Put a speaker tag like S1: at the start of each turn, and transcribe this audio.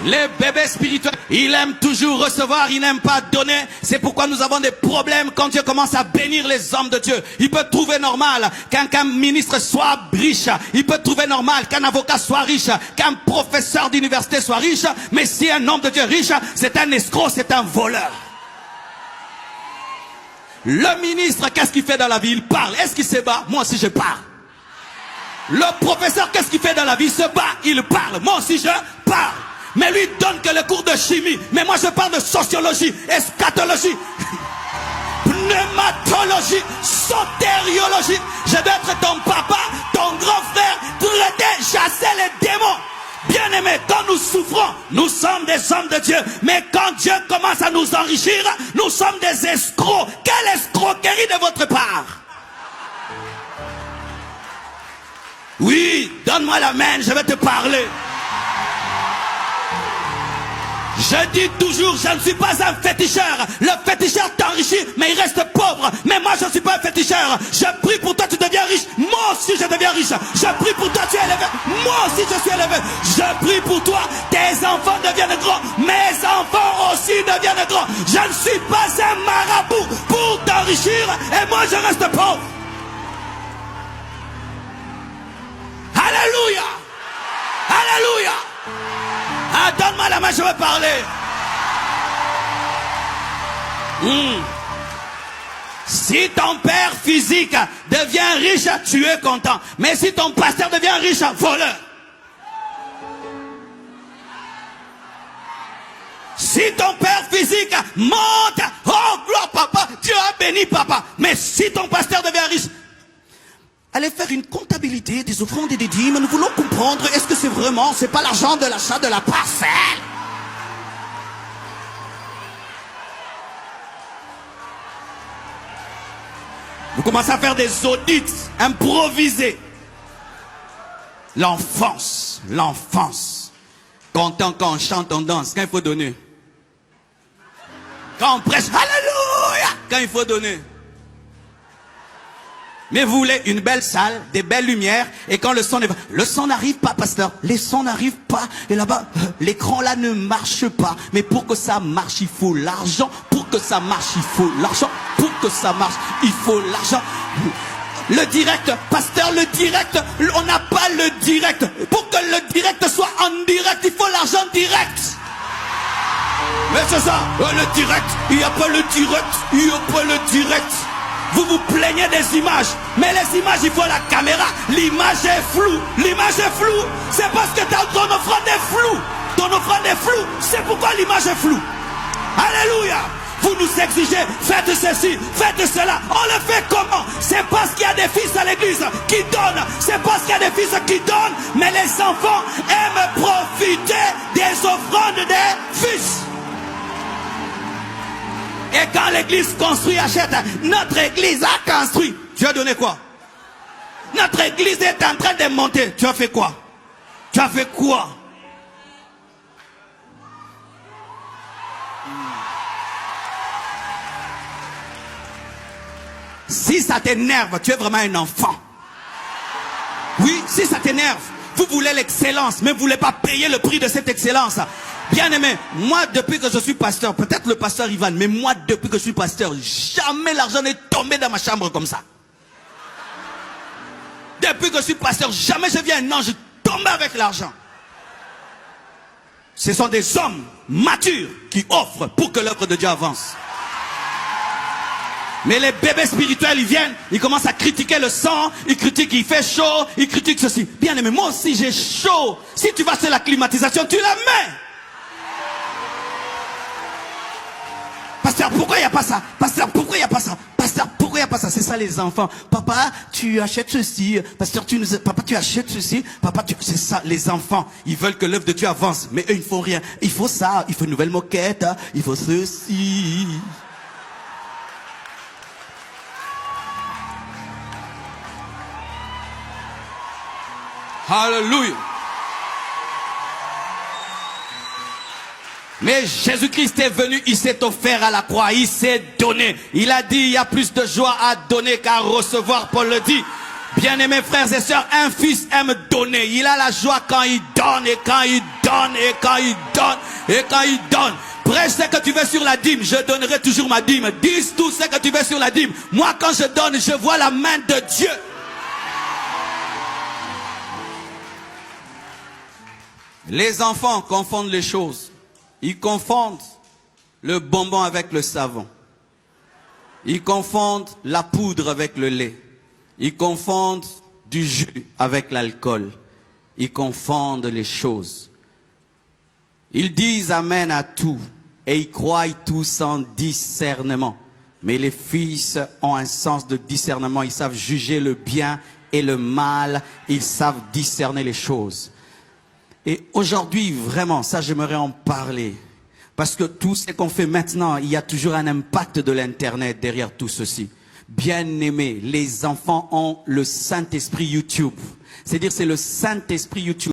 S1: Les bébés spirituels, ils aiment toujours recevoir, ils n'aiment pas donner. C'est pourquoi nous avons des problèmes quand Dieu commence à bénir les hommes de Dieu. Il peut trouver normal qu'un ministre soit riche. Il peut trouver normal qu'un avocat soit riche, qu'un professeur d'université soit riche. Mais si un homme de Dieu est riche, c'est un escroc, c'est un voleur. Le ministre, qu'est-ce qu'il fait dans la vie? Il parle. Est-ce qu'il se bat? Moi aussi je parle. Le professeur, qu'est-ce qu'il fait dans la vie? Il se bat, il parle. Moi aussi je parle. Mais lui donne que le cours de chimie. Mais moi je parle de sociologie, eschatologie, pneumatologie, sotériologie. Je dois être ton papa, ton grand frère, traiter, chasser les démons. Bien aimé, quand nous souffrons, nous sommes des hommes de Dieu. Mais quand Dieu commence à nous enrichir, nous sommes des escrocs. Quelle escroquerie de votre part? Oui, donne-moi la main, je vais te parler. Je dis toujours, je ne suis pas un féticheur. Le féticheur t'enrichit, mais il reste pauvre. Mais moi, je ne suis pas un féticheur. Je prie pour toi, tu deviens riche. Moi aussi, je deviens riche. Je prie pour toi, tu es élevé. Moi aussi, je suis élevé. Je prie pour toi, tes enfants deviennent grands. Mes enfants aussi deviennent grands. Je ne suis pas un marabout pour t'enrichir. Et moi, je reste pauvre. Alléluia. Alléluia. Ah, donne-moi la main, je veux parler. Si ton père physique devient riche, tu es content. Mais si ton pasteur devient riche, voleur. Si ton père physique monte, oh gloire papa, Dieu a béni papa. Mais si ton pasteur devient riche, allez faire une comptabilité des offrandes et des dîmes. Nous voulons comprendre, est-ce que c'est vraiment, c'est pas l'argent de l'achat de la parcelle? Vous commencez à faire des audits improvisés. L'enfance, l'enfance. Quand on chante, on danse, quand il faut donner. Quand on prêche, alléluia, quand il faut donner. Mais vous voulez une belle salle, des belles lumières, et quand le son n'arrive pas, pasteur, les sons n'arrivent pas, et là-bas, l'écran là ne marche pas. Mais pour que ça marche, il faut l'argent. Pour que ça marche, il faut l'argent. Pour que ça marche, il faut l'argent. Le direct, pasteur, le direct, on n'a pas le direct. Pour que le direct soit en direct, il faut l'argent direct. Mais c'est ça, le direct, il n'y a pas le direct, il n'y a pas le direct. Vous vous plaignez des images, mais les images, il faut la caméra. L'image est floue. L'image est floue. C'est parce que ton offrande est floue. Ton offrande est floue. C'est pourquoi l'image est floue. Alléluia. Vous nous exigez, faites ceci, faites cela. On le fait comment? C'est parce qu'il y a des fils à l'église qui donnent. C'est parce qu'il y a des fils qui donnent. Mais les enfants aiment profiter des offrandes des fils. Et quand l'église construit, achète, notre église a construit. Tu as donné quoi? Notre église est en train de monter. Tu as fait quoi? Tu as fait quoi? Si ça t'énerve, tu es vraiment un enfant. Oui, si ça t'énerve, vous voulez l'excellence, mais vous ne voulez pas payer le prix de cette excellence. Bien aimé, moi depuis que je suis pasteur, peut-être le pasteur Ivan, mais moi depuis que je suis pasteur, jamais l'argent n'est tombé dans ma chambre comme ça. Depuis que je suis pasteur, jamais je viens un ange tomber avec l'argent. Ce sont des hommes matures qui offrent pour que l'œuvre de Dieu avance. Mais les bébés spirituels, ils viennent, ils commencent à critiquer le sang, ils critiquent, il fait chaud, ils critiquent ceci. Bien aimé, moi aussi j'ai chaud. Si tu vas sur la climatisation, tu la mets. Pasteur, pourquoi il n'y a pas ça? Pasteur, pourquoi il n'y a pas ça? Pasteur, pourquoi il n'y a pas ça? C'est ça les enfants. Papa, tu achètes ceci. Pasteur, papa, tu achètes ceci. Papa, c'est ça les enfants. Ils veulent que l'œuvre de Dieu avance. Mais eux, ils ne font rien. Il faut ça. Il faut une nouvelle moquette. Il faut ceci. Alléluia. Mais Jésus-Christ est venu, il s'est offert à la croix, il s'est donné. Il a dit, il y a plus de joie à donner qu'à recevoir, Paul le dit. Bien-aimés frères et sœurs, un fils aime donner. Il a la joie quand il donne et quand il donne, et quand il donne, et quand il donne. Prêche ce que tu veux sur la dîme, je donnerai toujours ma dîme. Dis tout ce que tu veux sur la dîme. Moi, quand je donne, je vois la main de Dieu. Les enfants confondent les choses. Ils confondent le bonbon avec le savon. Ils confondent la poudre avec le lait. Ils confondent du jus avec l'alcool. Ils confondent les choses. Ils disent amen à tout et ils croient tout sans discernement. Mais les fils ont un sens de discernement. Ils savent juger le bien et le mal. Ils savent discerner les choses. Et aujourd'hui, vraiment, ça j'aimerais en parler. Parce que tout ce qu'on fait maintenant, il y a toujours un impact de l'Internet derrière tout ceci. Bien-aimés, les enfants ont le Saint-Esprit YouTube. C'est-à-dire c'est le Saint-Esprit YouTube.